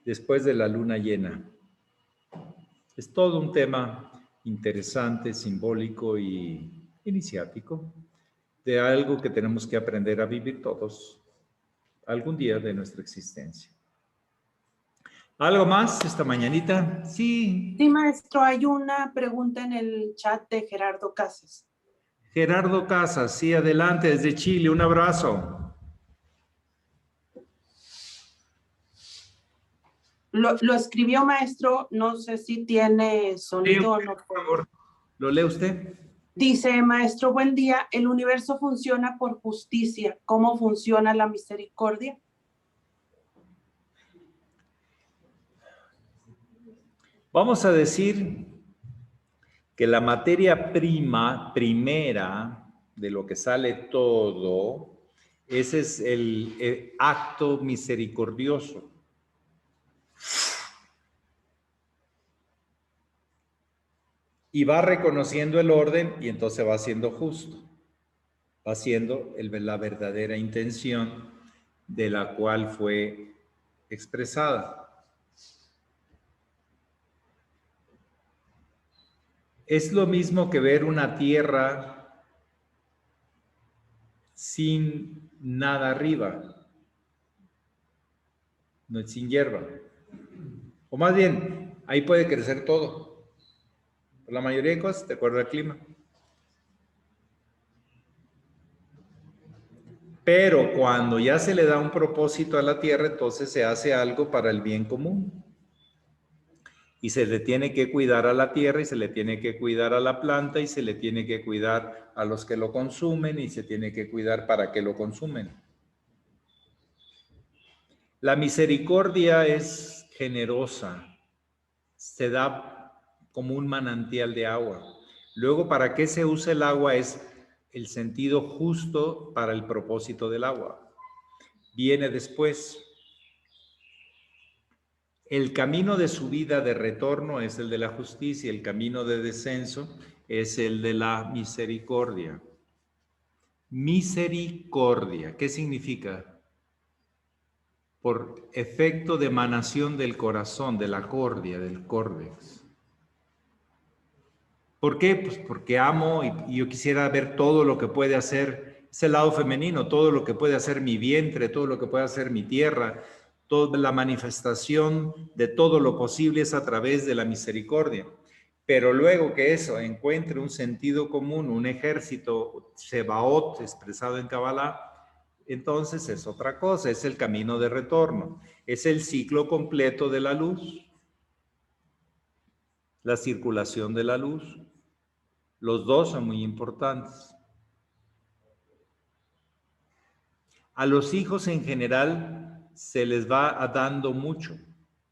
Después de la luna llena. Es todo un tema interesante, simbólico y iniciático de algo que tenemos que aprender a vivir todos algún día de nuestra existencia. ¿Algo más esta mañanita? Sí. Sí, maestro, hay una pregunta en el chat de Gerardo Casas. Gerardo Casas, sí, adelante, desde Chile, un abrazo. Lo escribió, maestro, no sé si tiene sonido o no. Por favor, ¿lo lee usted? Dice, maestro, buen día, el universo funciona por justicia. ¿Cómo funciona la misericordia? Vamos a decir que la materia primera de lo que sale todo, ese es el acto misericordioso. Y va reconociendo el orden y entonces va siendo justo. Va siendo la verdadera intención de la cual fue expresada. Es lo mismo que ver una tierra sin nada arriba, no es sin hierba. O más bien, ahí puede crecer todo. La mayoría de cosas, de acuerdo al clima. Pero cuando ya se le da un propósito a la tierra, entonces se hace algo para el bien común. Y se le tiene que cuidar a la tierra y se le tiene que cuidar a la planta y se le tiene que cuidar a los que lo consumen y se tiene que cuidar para que lo consumen. La misericordia es generosa, se da como un manantial de agua. Luego, ¿para qué se usa el agua? Es el sentido justo para el propósito del agua. Viene después. El camino de subida de retorno es el de la justicia, el camino de descenso es el de la misericordia. Misericordia, ¿qué significa? Por efecto de emanación del corazón, de la cordia, del córdex. ¿Por qué? Pues porque amo y yo quisiera ver todo lo que puede hacer ese lado femenino, todo lo que puede hacer mi vientre, todo lo que puede hacer mi tierra. Toda la manifestación de todo lo posible es a través de la misericordia. Pero luego que eso encuentre un sentido común, un ejército, Sebaot, expresado en Kabbalah, entonces es otra cosa, es el camino de retorno, es el ciclo completo de la luz, la circulación de la luz. Los dos son muy importantes. A los hijos en general se les va dando mucho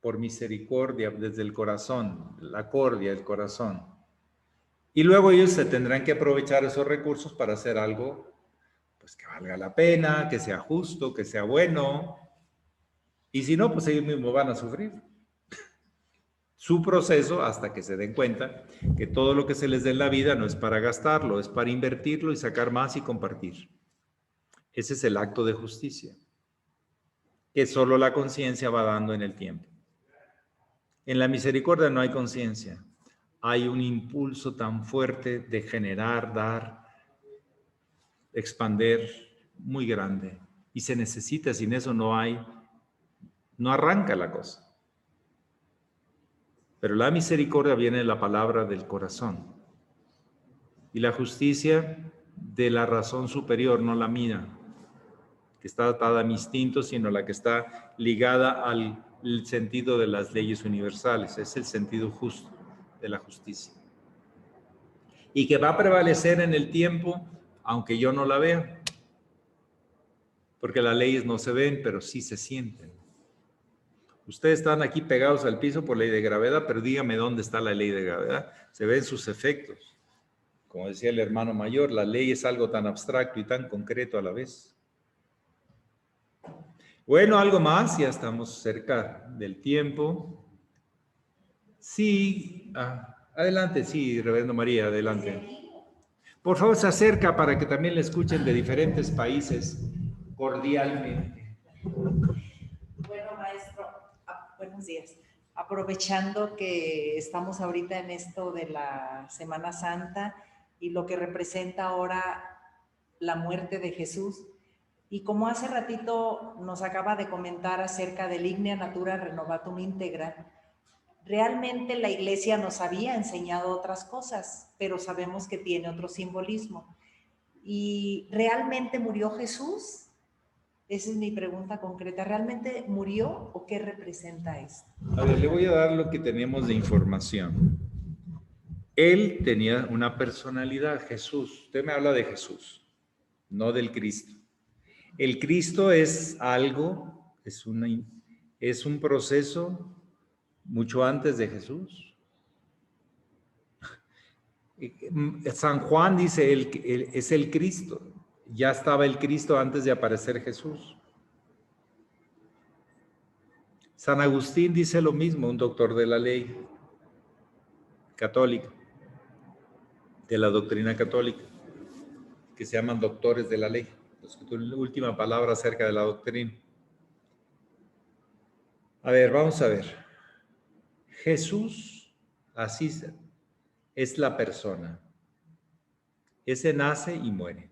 por misericordia desde el corazón, la cordia del corazón. Y luego ellos se tendrán que aprovechar esos recursos para hacer algo pues que valga la pena, que sea justo, que sea bueno. Y si no, pues ellos mismos van a sufrir su proceso hasta que se den cuenta que todo lo que se les dé en la vida no es para gastarlo, es para invertirlo y sacar más y compartir. Ese es el acto de justicia que solo la conciencia va dando en el tiempo. En la misericordia no hay conciencia, hay un impulso tan fuerte de generar, dar, expander, muy grande. Y se necesita, sin eso no arranca la cosa. Pero la misericordia viene de la palabra del corazón. Y la justicia de la razón superior, no la mía, que está atada a mi instinto, sino la que está ligada al sentido de las leyes universales. Es el sentido justo de la justicia. Y que va a prevalecer en el tiempo, aunque yo no la vea. Porque las leyes no se ven, pero sí se sienten. Ustedes están aquí pegados al piso por ley de gravedad, pero dígame dónde está la ley de gravedad. Se ven sus efectos. Como decía el hermano mayor, la ley es algo tan abstracto y tan concreto a la vez. Bueno, algo más, ya estamos cerca del tiempo. Sí, adelante, sí, Reverendo María, adelante. Por favor, se acerca para que también le escuchen de diferentes países cordialmente. Bueno, maestro, buenos días. Aprovechando que estamos ahorita en esto de la Semana Santa y lo que representa ahora la muerte de Jesús. Y como hace ratito nos acaba de comentar acerca del Ignea Natura Renovatum Integra, realmente la Iglesia nos había enseñado otras cosas, pero sabemos que tiene otro simbolismo. ¿Y realmente murió Jesús? Esa es mi pregunta concreta. ¿Realmente murió o qué representa esto? A ver, le voy a dar lo que tenemos de información. Él tenía una personalidad, Jesús. Usted me habla de Jesús, no del Cristo. El Cristo es algo, es un proceso mucho antes de Jesús. San Juan dice, es el Cristo. Ya estaba el Cristo antes de aparecer Jesús. San Agustín dice lo mismo, un doctor de la ley católica, de la doctrina católica, que se llaman doctores de la ley, los que tienen la última palabra acerca de la doctrina. A ver, vamos a ver. Jesús, así es la persona. Ese nace y muere.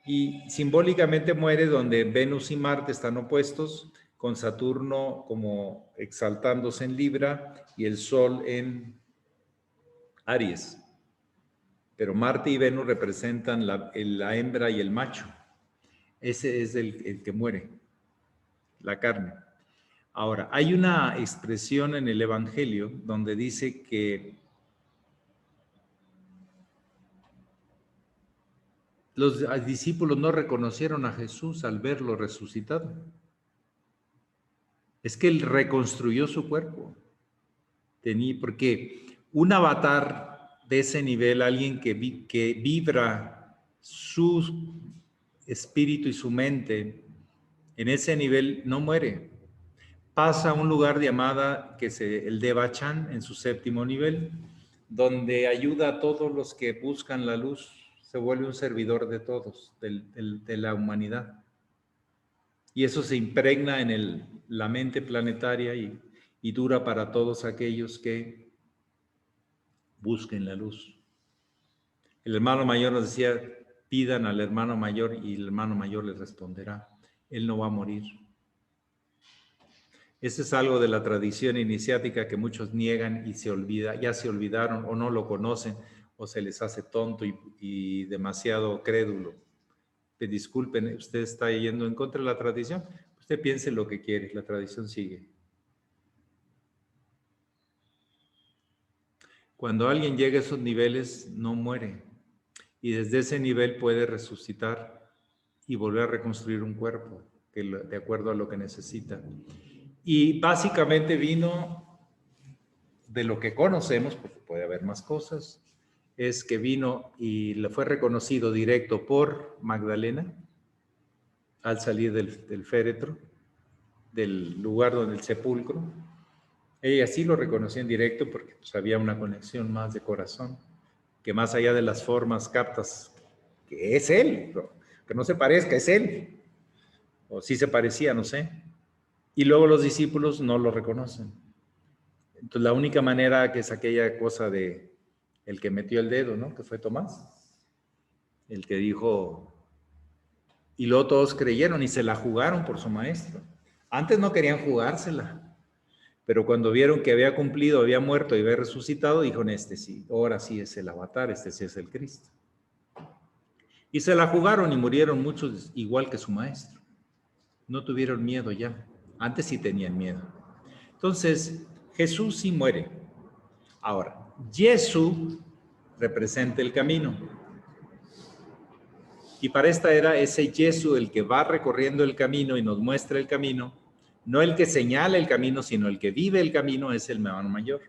Y simbólicamente muere donde Venus y Marte están opuestos, con Saturno como exaltándose en Libra y el Sol en Aries. Pero Marte y Venus representan la hembra y el macho. Ese es el que muere, la carne. Ahora, hay una expresión en el Evangelio donde dice que los discípulos no reconocieron a Jesús al verlo resucitado. Es que él reconstruyó su cuerpo. Porque un avatar de ese nivel, alguien que vibra su espíritu y su mente en ese nivel, no muere. Pasa a un lugar llamada, el Devachan, en su 7º nivel, donde ayuda a todos los que buscan la luz. Se vuelve un servidor de todos, de la humanidad. Y eso se impregna en la mente planetaria y dura para todos aquellos que busquen la luz. El hermano mayor nos decía, pidan al hermano mayor y el hermano mayor les responderá. Él no va a morir. Ese es algo de la tradición iniciática que muchos niegan y ya se olvidaron o no lo conocen o se les hace tonto y demasiado crédulo. Disculpen, usted está yendo en contra de la tradición. Usted piense lo que quiere, la tradición sigue. Cuando alguien llega a esos niveles, no muere. Y desde ese nivel puede resucitar y volver a reconstruir un cuerpo de acuerdo a lo que necesita. Y básicamente vino de lo que conocemos, porque puede haber más cosas, es que vino y le fue reconocido directo por Magdalena al salir del féretro, del lugar donde el sepulcro. Ella sí lo reconoció en directo porque pues, había una conexión más de corazón, que más allá de las formas captas que es él, que no se parezca, es él. O sí se parecía, no sé. Y luego los discípulos no lo reconocen. Entonces la única manera que es aquella cosa de el que metió el dedo, ¿no? Que fue Tomás. El que dijo, y luego todos creyeron y se la jugaron por su maestro. Antes no querían jugársela, pero cuando vieron que había cumplido, había muerto y había resucitado, dijeron, este sí, ahora sí es el avatar, este sí es el Cristo. Y se la jugaron y murieron muchos igual que su maestro. No tuvieron miedo ya. Antes sí tenían miedo. Entonces, Jesús sí muere. Ahora, Jesús representa el camino. Y para esta era ese Jesús, el que va recorriendo el camino y nos muestra el camino, no el que señala el camino, sino el que vive el camino, es el hermano mayor.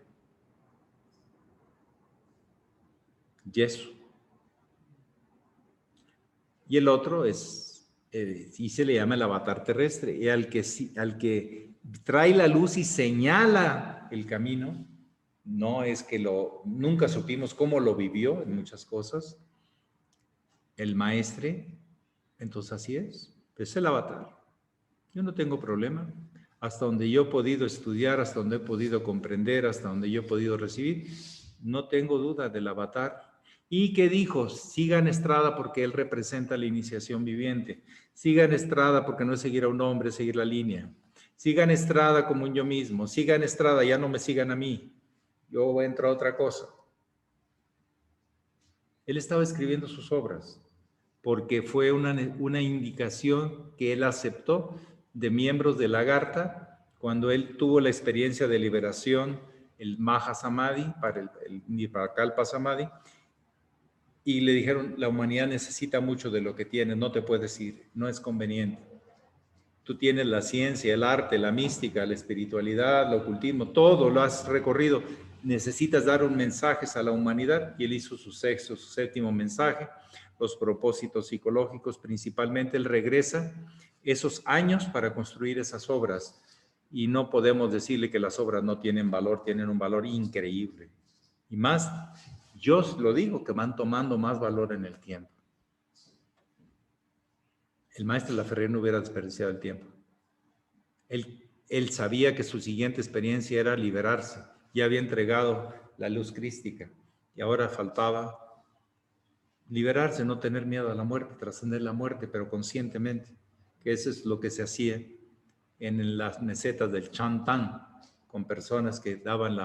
Jesús. Y el otro es, y se le llama el avatar terrestre, y al que trae la luz y señala el camino. No es que nunca supimos cómo lo vivió en muchas cosas. El maestre, entonces así es el avatar. Yo no tengo problema. Hasta donde yo he podido estudiar, hasta donde he podido comprender, hasta donde yo he podido recibir, no tengo duda del avatar. Y que dijo, sigan Estrada porque él representa la iniciación viviente. Sigan Estrada porque no es seguir a un hombre, es seguir la línea. Sigan Estrada como un yo mismo. Sigan Estrada, ya no me sigan a mí. Yo voy a entrar a otra cosa. Él estaba escribiendo sus obras porque fue una indicación que él aceptó de miembros de Lagarta cuando él tuvo la experiencia de liberación, el Maha Samadhi, para el Nirvikalpa Samadhi, y le dijeron, la humanidad necesita mucho de lo que tiene, no te puedes ir, no es conveniente. Tú tienes la ciencia, el arte, la mística, la espiritualidad, el ocultismo, todo lo has recorrido. Necesitas dar un mensaje a la humanidad, y él hizo su sexto, su séptimo mensaje, los propósitos psicológicos principalmente. Él regresa esos años para construir esas obras, y no podemos decirle que las obras no tienen valor, tienen un valor increíble. Y más, yo lo digo, que van tomando más valor en el tiempo. El maestro Laferrière no hubiera desperdiciado el tiempo. Él sabía que su siguiente experiencia era liberarse. Ya había entregado la luz crística y ahora faltaba liberarse, no tener miedo a la muerte, trascender la muerte, pero conscientemente, que eso es lo que se hacía en las mesetas del Chantan, con personas que daban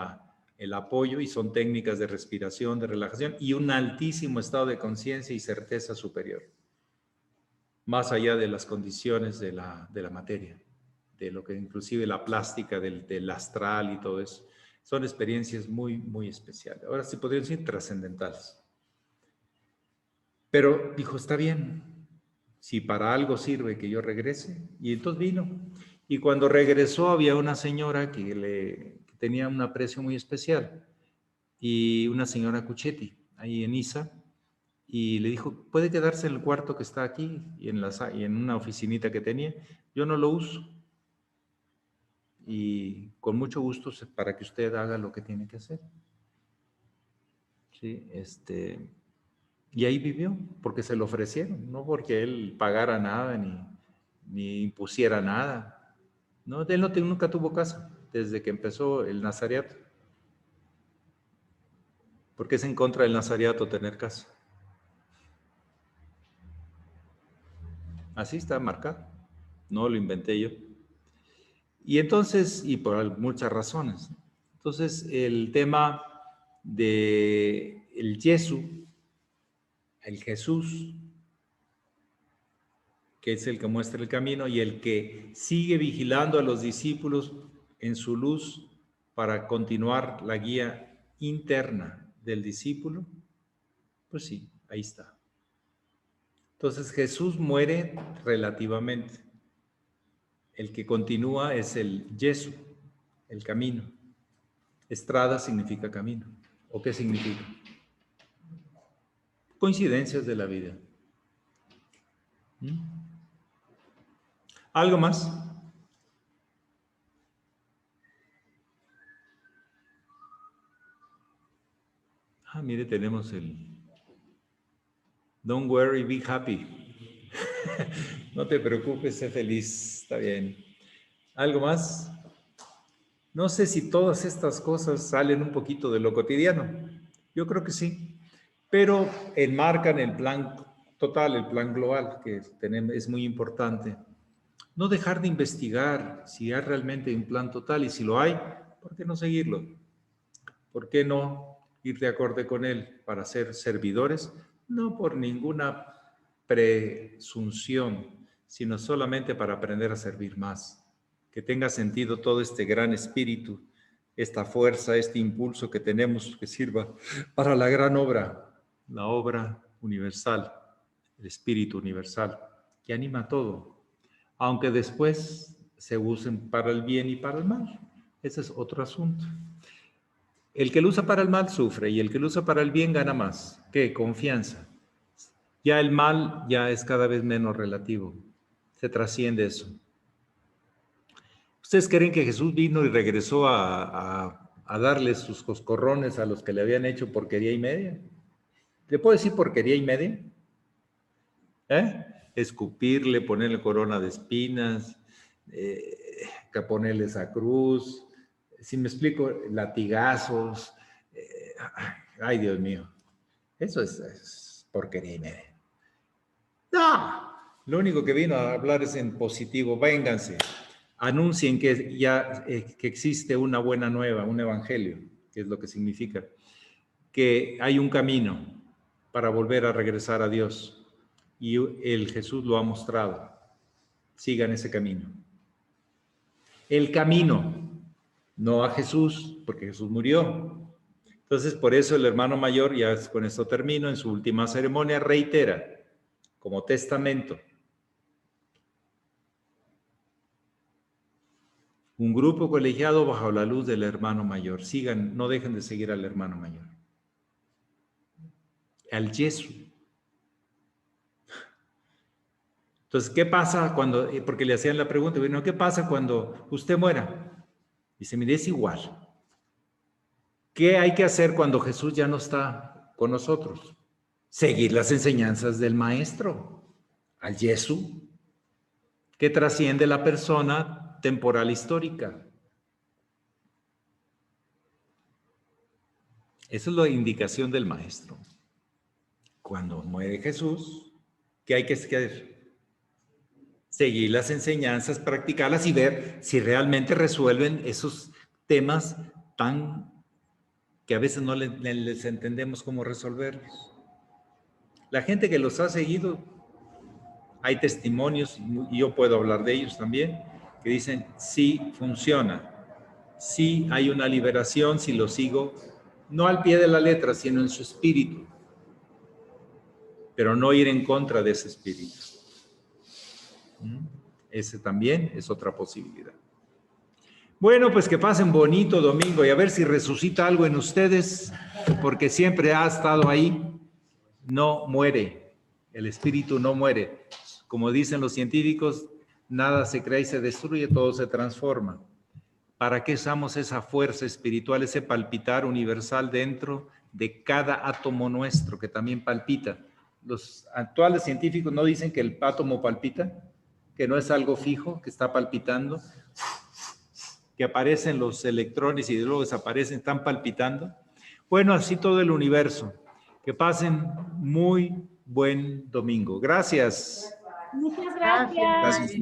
el apoyo, y son técnicas de respiración, de relajación y un altísimo estado de conciencia y certeza superior, más allá de las condiciones de la materia, de lo que inclusive la plástica del astral y todo eso. Son experiencias muy, muy especiales. Ahora sí podrían decir trascendentales. Pero dijo, está bien, si para algo sirve que yo regrese. Y entonces vino. Y cuando regresó había una señora que tenía un aprecio muy especial, y una señora Cuchetti, ahí en Isa, y le dijo, puede quedarse en el cuarto que está aquí y en una oficinita que tenía. Yo no lo uso. Y con mucho gusto para que usted haga lo que tiene que hacer. Sí, y ahí vivió, porque se lo ofrecieron, no porque él pagara nada ni impusiera nada. No, él nunca tuvo casa desde que empezó el nazariato, porque es en contra del nazariato tener casa. Así está marcado, no lo inventé yo. Y entonces, y por muchas razones. Entonces, el tema de el Yesu, el Jesús, que es el que muestra el camino y el que sigue vigilando a los discípulos en su luz para continuar la guía interna del discípulo, pues sí, ahí está. Entonces Jesús muere relativamente. El que continúa es el Yesu, el camino. Estrada significa camino. ¿O qué significa? Coincidencias de la vida. ¿Algo más? Mire, tenemos el Don't worry, be happy. No te preocupes, sé feliz. Está bien. ¿Algo más? No sé si todas estas cosas salen un poquito de lo cotidiano. Yo creo que sí. Pero enmarcan el plan total, el plan global, que es muy importante. No dejar de investigar si hay realmente un plan total, y si lo hay, ¿por qué no seguirlo? ¿Por qué no ir de acorde con él para ser servidores? No por ninguna presunción, sino solamente para aprender a servir más. Que tenga sentido todo este gran espíritu, esta fuerza, este impulso que tenemos, que sirva para la gran obra, la obra universal, el espíritu universal, que anima todo, aunque después se usen para el bien y para el mal. Ese es otro asunto. El que lo usa para el mal sufre, y el que lo usa para el bien gana más. ¿Qué? Confianza. Ya el mal ya es cada vez menos relativo. Se trasciende eso. ¿Ustedes creen que Jesús vino y regresó a darles sus coscorrones a los que le habían hecho porquería y media? ¿Le puedo decir porquería y media? Escupirle, ponerle corona de espinas, que ponerle esa cruz, si me explico, latigazos. Ay, Dios mío. Eso es porquería y media. No, lo único que vino a hablar es en positivo. Vénganse, anuncien que ya que existe una buena nueva, un evangelio, que es lo que significa, que hay un camino para volver a regresar a Dios y el Jesús lo ha mostrado. Sigan ese camino. El camino, no a Jesús, porque Jesús murió. Entonces, por eso el hermano mayor, ya con esto termino, en su última ceremonia reitera como testamento. Un grupo colegiado bajo la luz del hermano mayor. Sigan, no dejen de seguir al hermano mayor. Al Jesús. Entonces, ¿qué pasa cuando, porque le hacían la pregunta, bueno, ¿qué pasa cuando usted muera? Dice, mire, es igual. ¿Qué hay que hacer cuando Jesús ya no está con nosotros? Seguir las enseñanzas del Maestro, al Jesús, que trasciende la persona temporal histórica. Esa es la indicación del Maestro. Cuando muere Jesús, ¿qué hay que hacer? Seguir las enseñanzas, practicarlas y ver si realmente resuelven esos temas tan que a veces no les entendemos cómo resolverlos. La gente que los ha seguido, hay testimonios, y yo puedo hablar de ellos también, que dicen, sí funciona, sí hay una liberación si lo sigo, no al pie de la letra, sino en su espíritu, pero no ir en contra de ese espíritu. Ese también es otra posibilidad. Bueno, pues que pasen bonito domingo y a ver si resucita algo en ustedes, porque siempre ha estado ahí. No muere, el espíritu no muere. Como dicen los científicos, nada se crea y se destruye, todo se transforma. ¿Para qué usamos esa fuerza espiritual, ese palpitar universal dentro de cada átomo nuestro que también palpita? Los actuales científicos no dicen que el átomo palpita, que no es algo fijo, que está palpitando, que aparecen los electrones y luego desaparecen, están palpitando. Bueno, así todo el universo. Que pasen muy buen domingo. Gracias. Muchas gracias. Gracias.